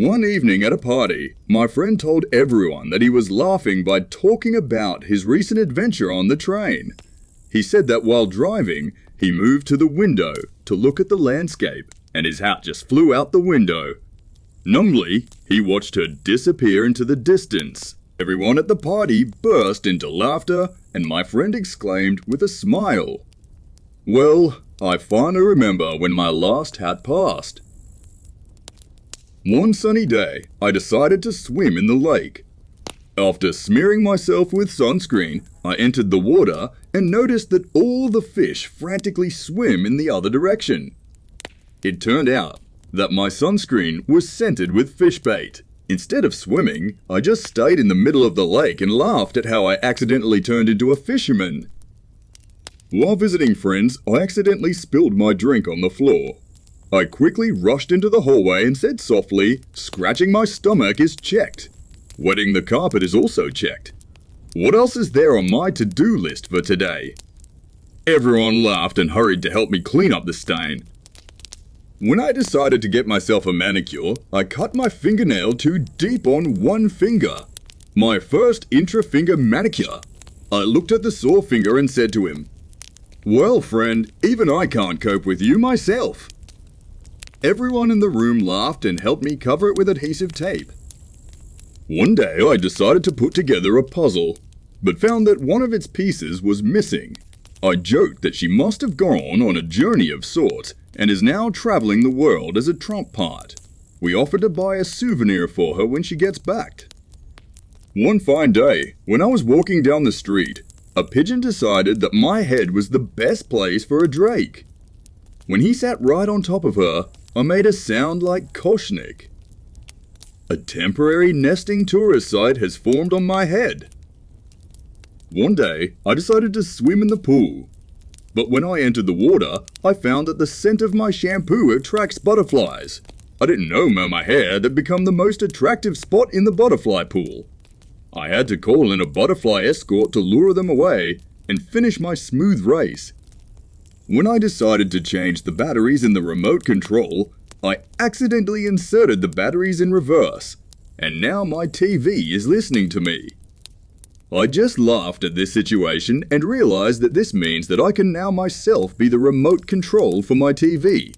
One evening at a party, my friend told everyone that he was laughing by talking about his recent adventure on the train. He said that while driving, he moved to the window to look at the landscape, and his hat just flew out the window. Numbly, he watched her disappear into the distance. Everyone at the party burst into laughter, and my friend exclaimed with a smile, "Well, I finally remember when my last hat passed." One sunny day, I decided to swim in the lake. After smearing myself with sunscreen, I entered the water and noticed that all the fish frantically swim in the other direction. It turned out that my sunscreen was scented with fish bait. Instead of swimming, I just stayed in the middle of the lake and laughed at how I accidentally turned into a fisherman. While visiting friends, I accidentally spilled my drink on the floor. I quickly rushed into the hallway and said softly, "Scratching my stomach is checked. Wetting the carpet is also checked. What else is there on my to-do list for today?" Everyone laughed and hurried to help me clean up the stain. When I decided to get myself a manicure, I cut my fingernail too deep on one finger. My first intra-finger manicure. I looked at the sore finger and said to him, "Well, friend, even I can't cope with you myself." Everyone in the room laughed and helped me cover it with adhesive tape. One day I decided to put together a puzzle, but found that one of its pieces was missing. I joked that she must have gone on a journey of sorts and is now traveling the world as a trump part. We offered to buy a souvenir for her when she gets back. One fine day, when I was walking down the street, a pigeon decided that my head was the best place for a drake. When he sat right on top of her, I made a sound like Koshnik. A temporary nesting tourist site has formed on my head. One day, I decided to swim in the pool. But when I entered the water, I found that the scent of my shampoo attracts butterflies. I didn't know my hair had become the most attractive spot in the butterfly pool. I had to call in a butterfly escort to lure them away and finish my smooth race. When I decided to change the batteries in the remote control, I accidentally inserted the batteries in reverse, and now my TV is listening to me. I just laughed at this situation and realized that this means that I can now myself be the remote control for my TV.